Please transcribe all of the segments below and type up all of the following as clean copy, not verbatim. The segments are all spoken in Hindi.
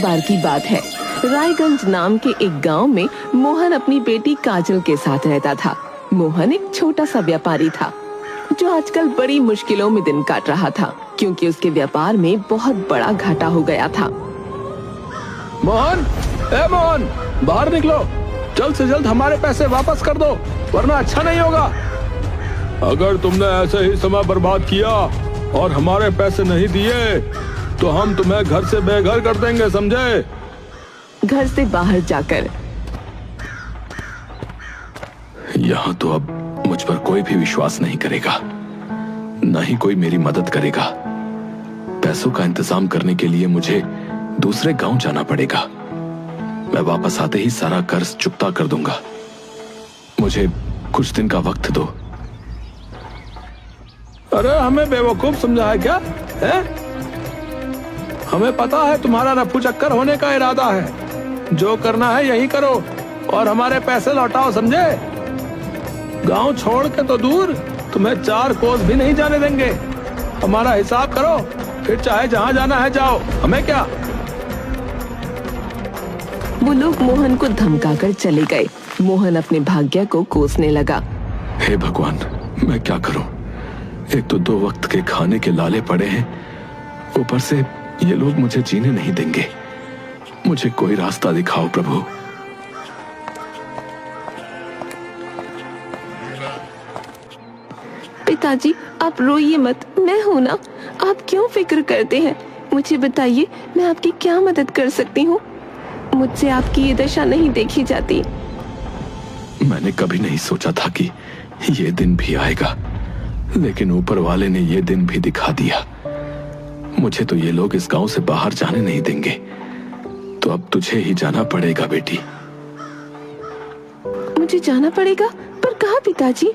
बार की बात है। रायगंज नाम के एक गांव में मोहन अपनी बेटी काजल के साथ रहता था। मोहन एक छोटा सा व्यापारी था जो आजकल बड़ी मुश्किलों में दिन काट रहा था, क्योंकि उसके व्यापार में बहुत बड़ा घाटा हो गया था। मोहन, मोहन, बाहर निकलो। जल्द से जल्द हमारे पैसे वापस कर दो, वरना अच्छा नहीं होगा। अगर तुमने ऐसे ही समय बर्बाद किया और हमारे पैसे नहीं दिए तो हम तुम्हें घर से बेघर कर देंगे, समझे? घर से बाहर जाकर यहाँ तो अब मुझ पर कोई भी विश्वास नहीं करेगा, न ही कोई मेरी मदद करेगा। पैसों का इंतजाम करने के लिए मुझे दूसरे गांव जाना पड़ेगा। मैं वापस आते ही सारा कर्ज चुकता कर दूंगा। मुझे कुछ दिन का वक्त दो। अरे हमें बेवकूफ समझा है क्या? हमें पता है तुम्हारा रफू चक्कर होने का इरादा है। जो करना है यही करो और हमारे पैसे लौटाओ, समझे? गांव छोड़ के तो दूर, तुम्हें 4 कोस भी नहीं जाने देंगे। हमारा हिसाब करो, फिर चाहे जहां जाना है जाओ, हमें क्या। वो लोग मोहन को धमकाकर चले गए। मोहन अपने भाग्य को कोसने लगा। हे भगवान, मैं क्या करूं? एक तो 2 वक्त के खाने के लाले पड़े हैं, ऊपर से ये लोग मुझे जीने नहीं देंगे। मुझे कोई रास्ता दिखाओ प्रभु। पिताजी, आप रोइए मत, मैं हूं ना। आप क्यों फिक्र करते हैं? मुझे बताइए, मैं आपकी क्या मदद कर सकती हूँ? मुझसे आपकी ये दशा नहीं देखी जाती। मैंने कभी नहीं सोचा था कि ये दिन भी आएगा, लेकिन ऊपर वाले ने ये दिन भी दिखा दिया। मुझे तो ये लोग इस गांव से बाहर जाने नहीं देंगे, तो अब तुझे ही जाना पड़ेगा बेटी। मुझे जाना पड़ेगा? पर कहाँ पिताजी?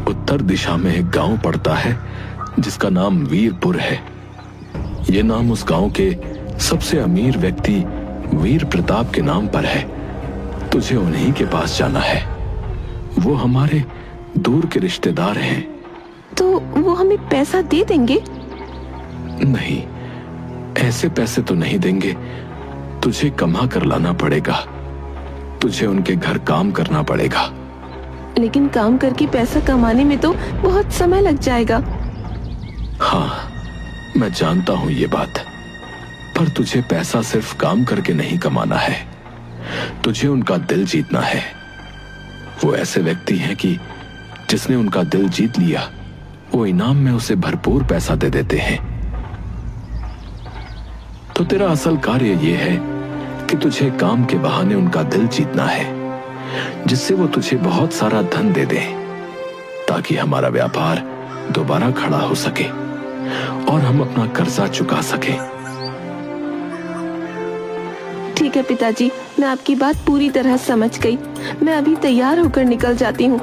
उत्तर दिशा में एक गांव पड़ता है जिसका नाम वीरपुर है। ये नाम उस गांव के सबसे अमीर व्यक्ति वीर प्रताप के नाम पर है। तुझे उन्हीं के पास जाना है। वो हमारे दूर के रिश्तेदार हैं। तो वो हमें पैसा दे देंगे? नहीं, ऐसे पैसे तो नहीं देंगे। तुझे कमा कर लाना पड़ेगा। तुझे उनके घर काम करना पड़ेगा। लेकिन काम करके पैसा कमाने में तो बहुत समय लग जाएगा। हाँ, मैं जानता हूं ये बात, पर तुझे पैसा सिर्फ काम करके नहीं कमाना है। तुझे उनका दिल जीतना है। वो ऐसे व्यक्ति हैं कि जिसने उनका दिल जीत लिया, वो इनाम में उसे भरपूर पैसा दे देते हैं। तो तेरा असल कार्य ये है कि तुझे काम के बहाने उनका दिल जीतना है, जिससे वो तुझे बहुत सारा धन दे दे, ताकि हमारा व्यापार दोबारा खड़ा हो सके और हम अपना कर्जा चुका सके। ठीक है पिताजी, मैं आपकी बात पूरी तरह समझ गई। मैं अभी तैयार होकर निकल जाती हूँ।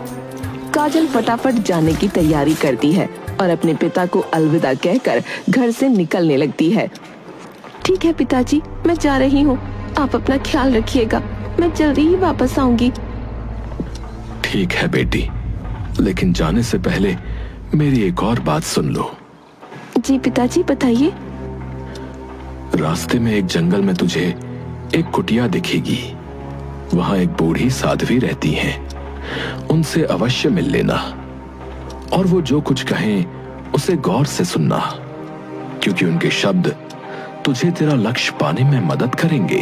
काजल फटाफट जाने की तैयारी करती है और अपने पिता को अलविदा कहकर घर से निकलने लगती है। ठीक है पिताजी, मैं जा रही हूँ। आप अपना ख्याल रखिएगा। मैं जल्दी ही वापस आऊंगी। ठीक है बेटी, लेकिन जाने से पहले मेरी एक और बात सुन लो। जी पिताजी, बताइए। रास्ते में एक जंगल में तुझे एक कुटिया दिखेगी। वहां एक बूढ़ी साध्वी रहती हैं। उनसे अवश्य मिल लेना और वो जो कुछ कहें उसे गौर से सुनना, क्योंकि उनके शब्द तुझे तेरा लक्ष्य पाने में मदद करेंगे।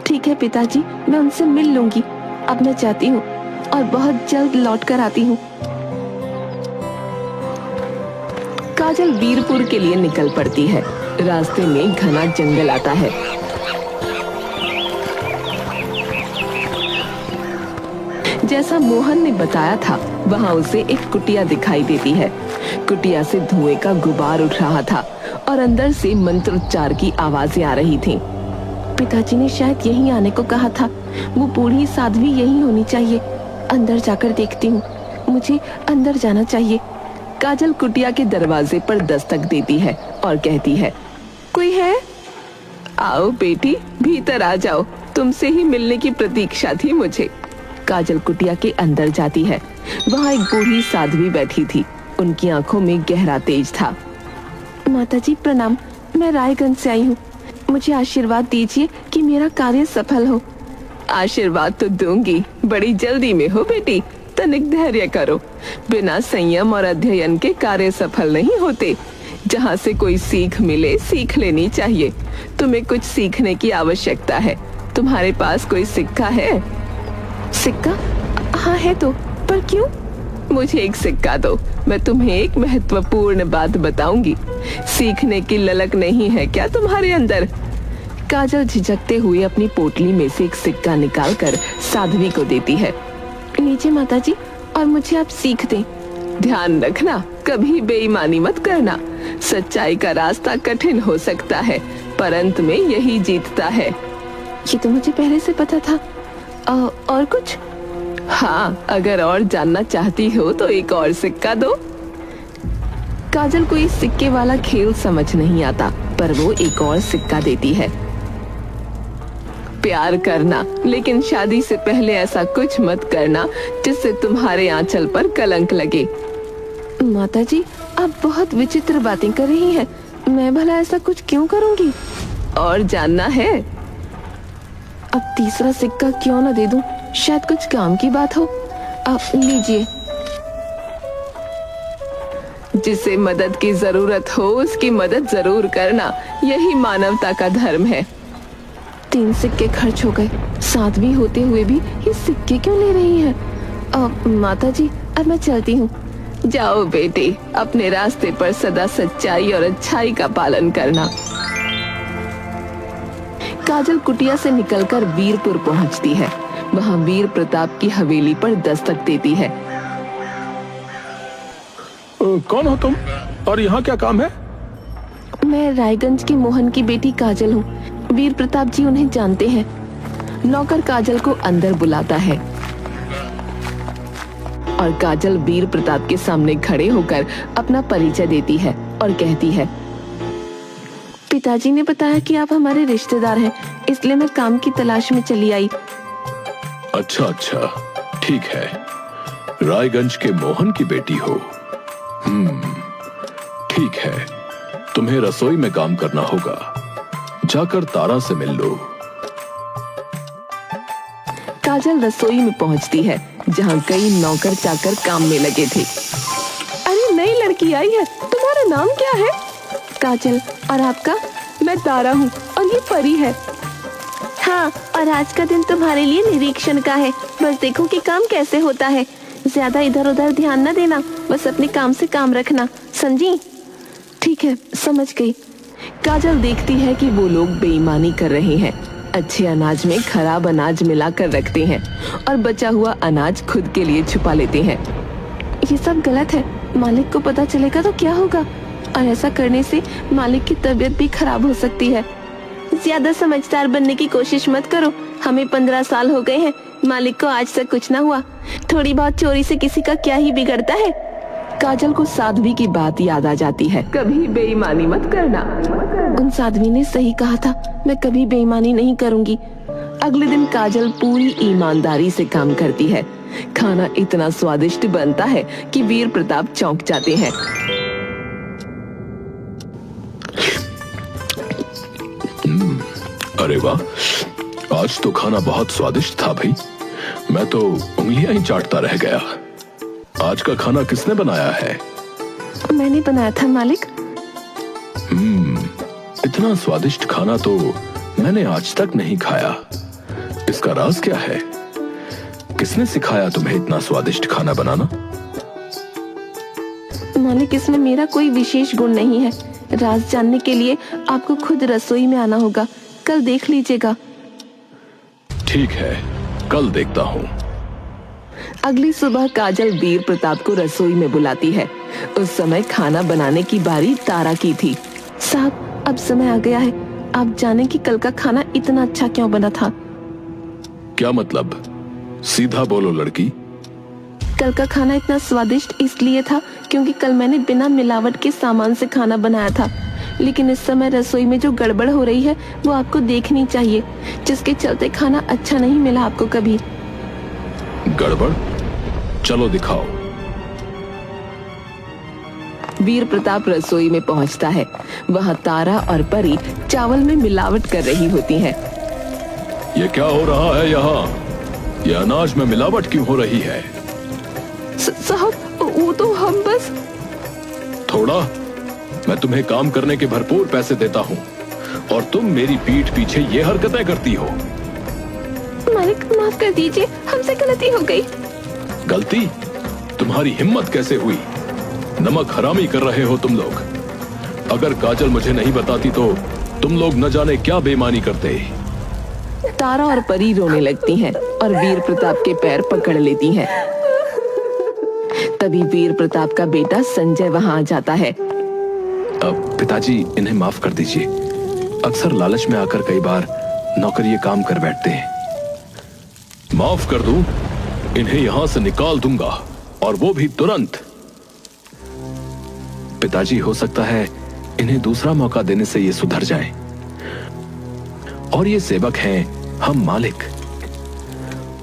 ठीक है पिताजी, मैं उनसे मिल लूंगी। अब मैं जाती हूँ और बहुत जल्द लौट कर आती हूँ। काजल वीरपुर के लिए निकल पड़ती है। रास्ते में घना जंगल आता है। जैसा मोहन ने बताया था, वहाँ उसे एक कुटिया दिखाई देती है। कुटिया से धुएं का गुबार उठ रहा था और अंदर से मंत्रोच्चार की आवाजें आ रही थीं। पिताजी ने शायद यहीं आने को कहा था। वो बूढ़ी साध्वी यहीं होनी चाहिए। अंदर जाकर देखती हूँ। मुझे अंदर जाना चाहिए। काजल कुटिया के दरवाजे पर दस्तक देती है और कहती है, कोई है? आओ बेटी, भीतर आ जाओ। तुमसे ही मिलने की प्रतीक्षा थी मुझे। काजल कुटिया के अंदर जाती है। वहाँ एक बूढ़ी साध्वी बैठी थी। उनकी आंखों में गहरा तेज था। माताजी प्रणाम, मैं रायगंज से आई हूँ। मुझे आशीर्वाद दीजिए कि मेरा कार्य सफल हो। आशीर्वाद तो दूंगी, बड़ी जल्दी में हो बेटी, तनिक धैर्य करो। बिना संयम और अध्ययन के कार्य सफल नहीं होते। जहाँ से कोई सीख मिले सीख लेनी चाहिए। तुम्हें कुछ सीखने की आवश्यकता है। तुम्हारे पास कोई सिक्का है? सिक्का? हाँ है तो, पर क्यों? मुझे एक सिक्का दो, मैं तुम्हें एक महत्वपूर्ण बात बताऊंगी। सीखने की ललक नहीं है क्या तुम्हारे अंदर? काजल झिझकते हुए अपनी पोटली में से एक सिक्का निकालकर साध्वी को देती है। लीजिए माताजी, और मुझे आप सीख दें। ध्यान रखना, कभी बेईमानी मत करना। सच्चाई का रास्ता कठिन हो सकता है, पर अंत में यही जीतता है। ये तो मुझे पहले से पता था। और कुछ? हाँ, अगर और जानना चाहती हो तो एक और सिक्का दो। काजल को इस सिक्के वाला खेल समझ नहीं आता, पर वो एक और सिक्का देती है। प्यार करना, लेकिन शादी से पहले ऐसा कुछ मत करना जिससे तुम्हारे आंचल पर कलंक लगे। माताजी, आप बहुत विचित्र बातें कर रही हैं। मैं भला ऐसा कुछ क्यों करूंगी? और जानना है? अब तीसरा सिक्का क्यों न दे दूं, शायद कुछ काम की बात हो। आप लीजिए। जिसे मदद की जरूरत हो उसकी मदद जरूर करना, यही मानवता का धर्म है। 3 सिक्के खर्च हो गए। साध्वी होते हुए भी ये सिक्के क्यों ले रही है? माताजी, अब मैं चलती हूँ। जाओ बेटी, अपने रास्ते पर सदा सच्चाई और अच्छाई का पालन करना। काजल कुटिया से निकलकर वीरपुर पहुंचती है। वहां वीर प्रताप की हवेली पर दस्तक देती है। कौन हो तुम और यहाँ क्या काम है? मैं रायगंज की मोहन की बेटी काजल हूँ। वीर प्रताप जी उन्हें जानते हैं। नौकर काजल को अंदर बुलाता है और काजल वीर प्रताप के सामने खड़े होकर अपना परिचय देती है और कहती है, पिताजी ने बताया कि आप हमारे रिश्तेदार हैं, इसलिए मैं काम की तलाश में चली आई। अच्छा, ठीक है। रायगंज के मोहन की बेटी हो। ठीक है, तुम्हें रसोई में काम करना होगा। जाकर तारा से मिल लो। काजल रसोई में पहुंचती है, जहां कई नौकर चाकर काम में लगे थे। अरे नई लड़की आई है, तुम्हारा नाम क्या है? काजल, और आपका? मैं तारा हूँ और ये परी है। हाँ, और आज का दिन तुम्हारे लिए निरीक्षण का है। बस देखो कि काम कैसे होता है। ज्यादा इधर उधर ध्यान न देना, बस अपने काम से काम रखना, समझी? ठीक है, समझ गई। काजल देखती है कि वो लोग बेईमानी कर रहे हैं। अच्छे अनाज में खराब अनाज मिलाकर रखते हैं और बचा हुआ अनाज खुद के लिए छुपा लेते हैं। ये सब गलत है। मालिक को पता चलेगा तो क्या होगा? और ऐसा करने से मालिक की तबीयत भी खराब हो सकती है। ज्यादा समझदार बनने की कोशिश मत करो। हमें 15 साल हो गए हैं, मालिक को आज तक कुछ ना हुआ। थोड़ी बहुत चोरी से किसी का क्या ही बिगड़ता है। काजल को साध्वी की बात याद आ जाती है। कभी बेईमानी मत करना। उन साध्वी ने सही कहा था, मैं कभी बेईमानी नहीं करूंगी। अगले दिन काजल पूरी ईमानदारी से काम करती है। खाना इतना स्वादिष्ट बनता है कि वीर प्रताप चौंक जाते हैं। अरे वाह, आज तो खाना बहुत स्वादिष्ट था भाई। मैं तो उंगलियां ही चाटता रह गया। आज का खाना किसने बनाया है? मैंने बनाया था मालिक। इतना स्वादिष्ट खाना तो मैंने आज तक नहीं खाया। इसका राज क्या है? किसने सिखाया तुम्हें इतना स्वादिष्ट खाना बनाना? मालिक, इसमें मेरा कोई विशेष गुण नहीं है। राज जानने के लिए आपको खुद रसोई में आना होगा। कल देख लीजिएगा। ठीक है, कल देखता हूँ। अगली सुबह काजल वीर प्रताप को रसोई में बुलाती है। उस समय खाना बनाने की बारी तारा की थी। साहब, अब समय आ गया है। आप जाने कि कल का खाना इतना अच्छा क्यों बना था? क्या मतलब? सीधा बोलो लड़की। कल का खाना इतना स्वादिष्ट इसलिए था क्योंकि कल मैंने बिना मिलावट के सामान से खाना बनाया था। लेकिन इस समय रसोई में जो गड़बड़ हो रही है वो आपको देखनी चाहिए, जिसके चलते खाना अच्छा नहीं मिला आपको कभी। गड़बड़? चलो दिखाओ। वीर प्रताप रसोई में पहुंचता है। वहां तारा और परी चावल में मिलावट कर रही होती हैं। ये क्या हो रहा है यहाँ? ये अनाज में मिलावट क्यों हो रही है? साहब, वो तो हम बस। थोड़ा? मैं तुम्हें काम करने के भरपूर पैसे देता हूँ और तुम मेरी पीठ पीछे ये हरकतें करती हो। मालिक, माफ कर दीजिए, हमसे गलती हो गई। गलती? तुम्हारी हिम्मत कैसे हुई? नमक हरामी कर रहे हो तुम लोग। अगर काजल मुझे नहीं बताती तो तुम लोग न जाने क्या बेईमानी करते। तारा और परी रोने लगती हैं और वीर प्रताप के पैर पकड़ लेती हैं। तभी वीर प्रताप का बेटा संजय वहां आ जाता है। अब पिताजी, इन्हें माफ कर दीजिए। अक्सर लालच में आकर कई बार नौकर ये काम कर बैठते हैं। माफ कर दूं? इन्हें यहां से निकाल दूंगा और वो भी तुरंत। पिताजी, हो सकता है इन्हें दूसरा मौका देने से ये सुधर जाएं। और ये सेवक हैं, हम मालिक।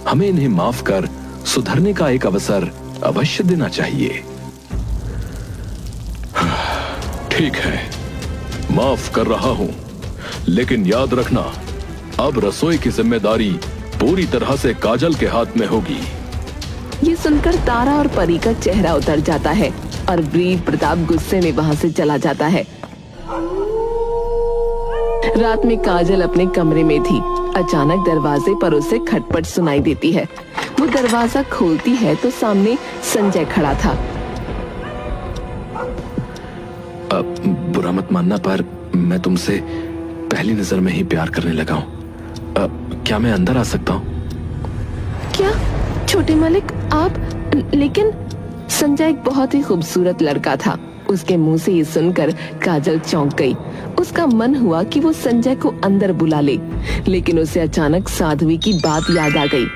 हमें इन्हें माफ कर सुधरने का एक अवसर अवश्य देना चाहिए। ठीक है, माफ कर रहा हूं, लेकिन याद रखना, अब रसोई की जिम्मेदारी पूरी तरह से काजल के हाथ में होगी। ये सुनकर तारा और परी का चेहरा उतर जाता है और वीर प्रताप गुस्से में वहां से चला जाता है। रात में काजल अपने कमरे में थी। अचानक दरवाजे पर उसे खटपट सुनाई देती है। वो दरवाजा खोलती है तो सामने संजय खड़ा था। बुरा मत मानना, पर मैं तुमसे पहली नजर में ही प्यार करने लगा हूँ। क्या मैं अंदर आ सकता हूँ? क्या छोटे मालिक, आप? लेकिन संजय एक बहुत ही खूबसूरत लड़का था। उसके मुंह से ये सुनकर काजल चौंक गई। उसका मन हुआ कि वो संजय को अंदर बुला ले, लेकिन उसे अचानक साध्वी की बात याद आ गई।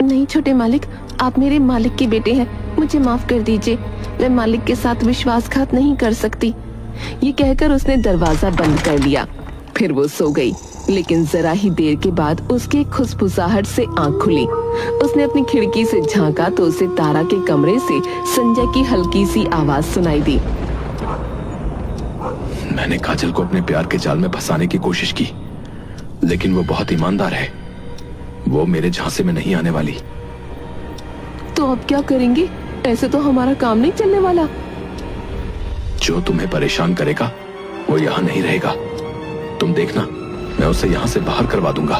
नहीं छोटे मालिक, आप मेरे मालिक के बेटे हैं, मुझे माफ कर दीजिए। मैं मालिक के साथ विश्वासघात नहीं कर सकती। ये कहकर उसने दरवाजा बंद कर लिया। फिर वो सो गई, लेकिन जरा ही देर के बाद उसके खुसफुसाहट से आंख खुली। उसने अपनी खिड़की से झांका तो उसे तारा के कमरे से संजय की हल्की सी आवाज सुनाई दी। मैंने काजल को अपने प्यार के जाल में फंसाने की कोशिश की, लेकिन वो बहुत ईमानदार है। वो मेरे झांसे में नहीं आने वाली। तो अब क्या करेंगे? ऐसे तो हमारा काम नहीं चलने वाला। जो तुम्हें परेशान करेगा वो यहाँ नहीं रहेगा। तुम देखना, मैं उसे यहाँ से बाहर करवा दूंगा।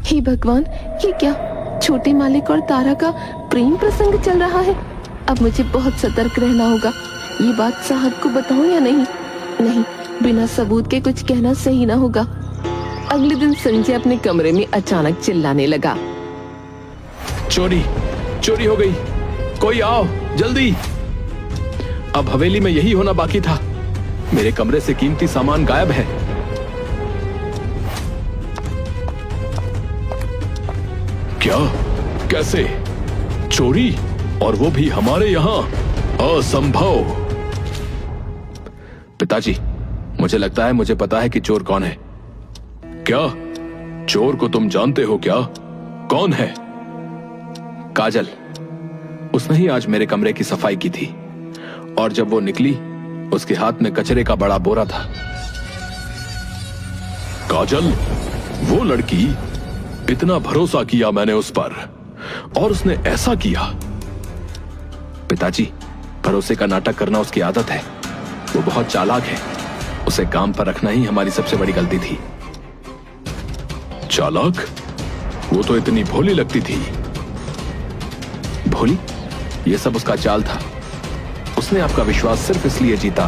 हे भगवान, ये क्या? छोटे मालिक और तारा का प्रेम प्रसंग चल रहा है। अब मुझे बहुत सतर्क रहना होगा। ये बात साहब को बताऊं या नहीं? नहीं, बिना सबूत के कुछ कहना सही ना होगा। अगले दिन संजय अपने कमरे में अचानक चिल्लाने लगा। चोरी चोरी हो गई, कोई आओ जल्दी। अब हवेली में यही होना बाकी था। मेरे कमरे से कीमती सामान गायब है। क्या? कैसे? चोरी? और वो भी हमारे यहाँ? असंभव। पिताजी, मुझे लगता है मुझे पता है कि चोर कौन है। क्या? चोर को तुम जानते हो क्या? कौन है? काजल। उसने ही आज मेरे कमरे की सफाई की थी, और जब वो निकली उसके हाथ में कचरे का बड़ा बोरा था। काजल, वो लड़की? इतना भरोसा किया मैंने उस पर, और उसने ऐसा किया। पिताजी, भरोसे का नाटक करना उसकी आदत है। वो बहुत चालाक है। उसे काम पर रखना ही हमारी सबसे बड़ी गलती थी। चालाक? वो तो इतनी भोली लगती थी। भोली? ये सब उसका चाल था। उसने आपका विश्वास सिर्फ इसलिए जीता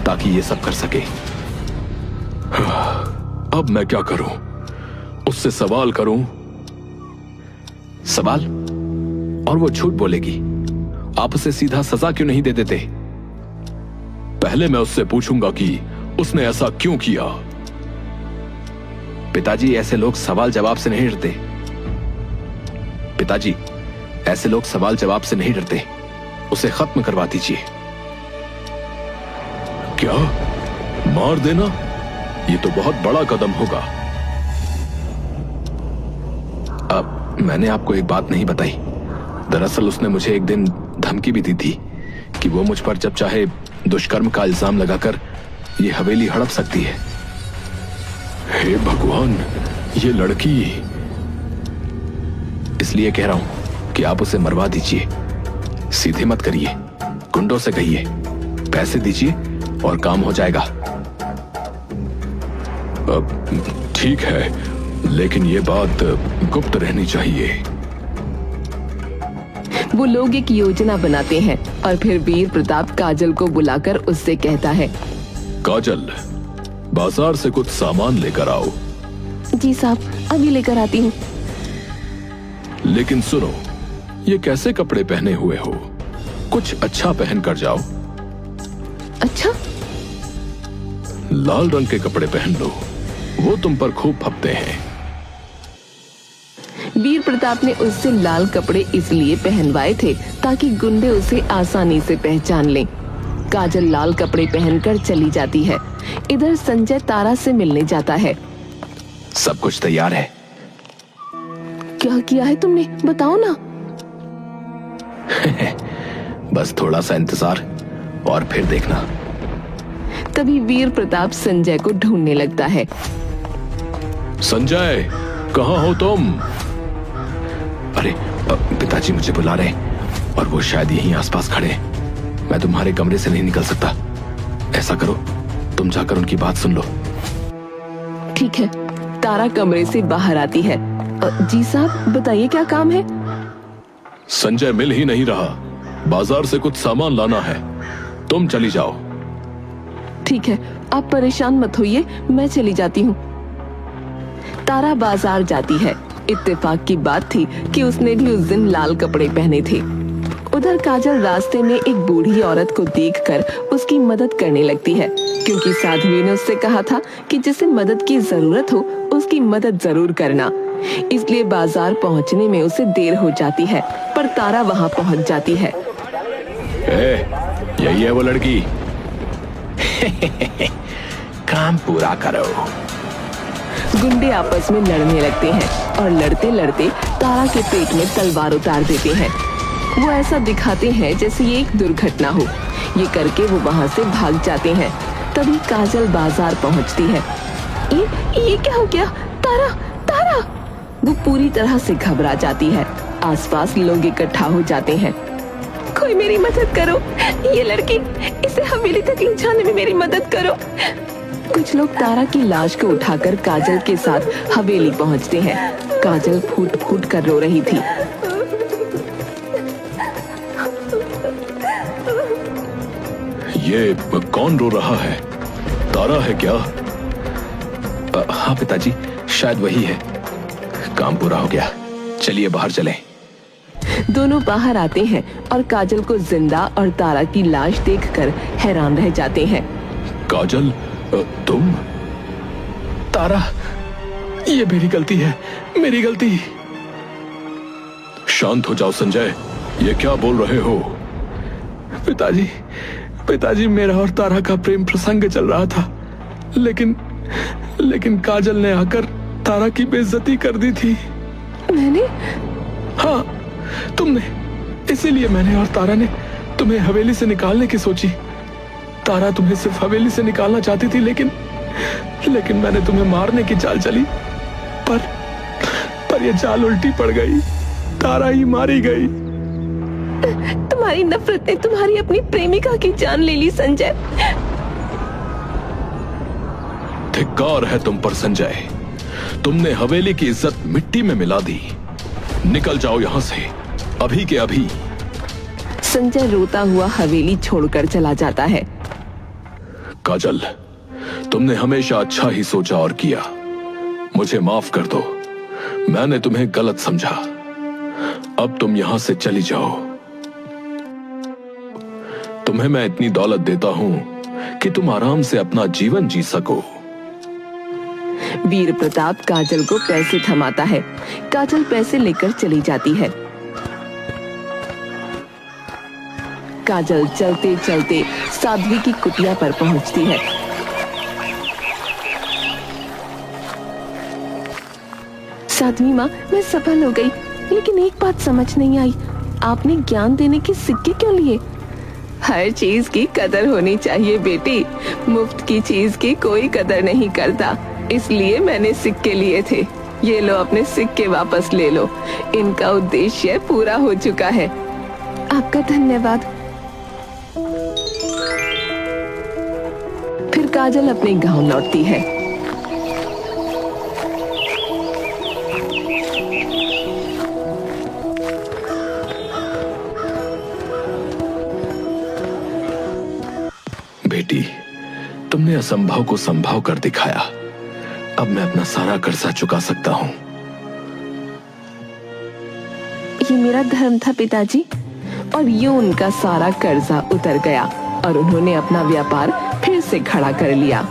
ताकि ये सब कर सके। अब मैं क्या करूं? उससे सवाल करूं? सवाल? और वो झूठ बोलेगी। आप उसे सीधा सजा क्यों नहीं दे देते? पहले मैं उससे पूछूंगा कि उसने ऐसा क्यों किया। पिताजी, ऐसे लोग सवाल जवाब से नहीं डरते। पिताजी, ऐसे लोग सवाल जवाब से नहीं डरते। उसे खत्म करवा दीजिए। क्या? मार देना? ये तो बहुत बड़ा कदम होगा। अब मैंने आपको एक बात नहीं बताई। दरअसल उसने मुझे एक दिन धमकी भी दी थी कि वो मुझ पर जब चाहे दुष्कर्म का इल्जाम लगाकर ये हवेली हड़प सकती है। हे भगवान, ये लड़की। इसलिए कह रहा हूं कि आप उसे मरवा दीजिए। सीधे मत करिए, गुंडों से कहिए, पैसे दीजिए और काम हो जाएगा। ठीक है, लेकिन ये बात गुप्त रहनी चाहिए। वो लोग एक योजना बनाते हैं और फिर वीर प्रताप काजल को बुलाकर उससे कहता है, काजल, बाजार से कुछ सामान लेकर आओ। जी साहब, अभी लेकर आती हूँ। लेकिन सुनो, ये कैसे कपड़े पहने हुए हो? कुछ अच्छा पहन कर जाओ। अच्छा? लाल रंग के कपड़े पहन लो, वो तुम पर खूब फपते हैं। वीर प्रताप ने उससे लाल कपड़े इसलिए पहनवाए थे ताकि गुंडे उसे आसानी से पहचान लें। काजल लाल कपड़े पहनकर चली जाती है। इधर संजय तारा से मिलने जाता है। सब कुछ तैयार है। क्या किया है तुमने, बताओ ना। बस थोड़ा सा इंतजार और फिर देखना। तभी वीर प्रताप संजय को ढूंढने लगता है। संजय, कहाँ हो तुम? अरे, पिताजी मुझे बुला रहे हैं और वो शायद यहीं आसपास खड़े हैं। मैं तुम्हारे कमरे से नहीं निकल सकता। ऐसा करो, तुम जाकर उनकी बात सुन लो। ठीक है। तारा कमरे से बाहर आती है। जी साहब, बताइए क्या काम है? संजय मिल ही नहीं रहा। बाजार से कुछ सामान लाना है, तुम चली जाओ। ठीक है, आप परेशान मत होइए, मैं चली जाती हूँ। तारा बाजार जाती है। इत्तेफाक की बात थी कि उसने भी उस दिन लाल कपड़े पहने थे। उधर काजल रास्ते में एक बूढ़ी औरत को देखकर उसकी मदद करने लगती है, क्योंकि साध्वी ने उससे कहा था कि जिसे मदद की जरूरत हो उसकी मदद जरूर करना। इसलिए बाजार पहुंचने में उसे देर हो जाती है, पर तारा वहां पहुंच जाती है। यही है वो लड़की। काम पूरा करो। गुंडे आपस में लड़ने लगते हैं और लड़ते लड़ते तारा के पेट में तलवार उतार देते हैं। वो ऐसा दिखाते हैं जैसे ये एक दुर्घटना हो। ये करके वो वहाँ से भाग जाते हैं। तभी काजल बाजार पहुँचती है। ये क्या हो गया? तारा, तारा! वो पूरी तरह से घबरा जाती है। आसपास लोग इकट्ठा हो जाते हैं। कोई मेरी मदद करो, ये लड़की, इसे हवेली तक ले जाने में मेरी मदद करो। कुछ लोग तारा की लाश को उठाकर काजल के साथ हवेली पहुंचते हैं। काजल फूट फूट कर रो रही थी। ये कौन रो रहा है? तारा है क्या? हाँ पिताजी, शायद वही है। काम पूरा हो गया, चलिए बाहर चलें। दोनों बाहर आते हैं और काजल को जिंदा और तारा की लाश देखकर हैरान रह जाते हैं। काजल, तुम? तारा, ये मेरी गलती है, मेरी गलती। शांत हो जाओ संजय, ये क्या बोल रहे हो? पिताजी, मेरा और तारा का प्रेम प्रसंग चल रहा था, लेकिन काजल ने आकर तारा की बेइज्जती कर दी थी। मैंने? हाँ, तुमने। इसीलिए मैंने और तारा ने तुम्हें हवेली से निकालने की सोची। तारा तुम्हें सिर्फ हवेली से निकालना चाहती थी, लेकिन मैंने तुम्हें मारने की चाल चली, पर यह चाल उल्टी पड़ गई। तारा ही मारी गई। तुम्हारी नफरत ने तुम्हारी अपनी प्रेमिका की जान ले ली संजय। धिक्कार है तुम पर संजय, तुमने हवेली की इज्जत मिट्टी में मिला दी। निकल जाओ यहाँ से, अभी के अभी। संजय रोता हुआ हवेली छोड़कर चला जाता है। काजल, तुमने हमेशा अच्छा ही सोचा और किया। मुझे माफ कर दो, मैंने तुम्हें गलत समझा। अब तुम यहां से चली जाओ। तुम्हें मैं इतनी दौलत देता हूं कि तुम आराम से अपना जीवन जी सको। वीर प्रताप काजल को पैसे थमाता है। काजल पैसे लेकर चली जाती है। काजल चलते चलते साध्वी की कुटिया पर पहुंचती है। साध्वी माँ, मैं सफल हो गई, लेकिन एक बात समझ नहीं आई, आपने ज्ञान देने के सिक्के क्यों लिए? हर चीज की कदर होनी चाहिए बेटी। मुफ्त की चीज की कोई कदर नहीं करता, इसलिए मैंने सिक्के लिए थे। ये लो, अपने सिक्के वापस ले लो, इनका उद्देश्य पूरा हो चुका है। आपका धन्यवाद। फिर काजल अपने गांव लौटती है। बेटी, तुमने असंभव को संभव कर दिखाया। अब मैं अपना सारा कर्जा चुका सकता हूँ। ये मेरा धर्म था पिताजी, और यूं उनका सारा कर्जा उतर गया और उन्होंने अपना व्यापार फिर से खड़ा कर लिया।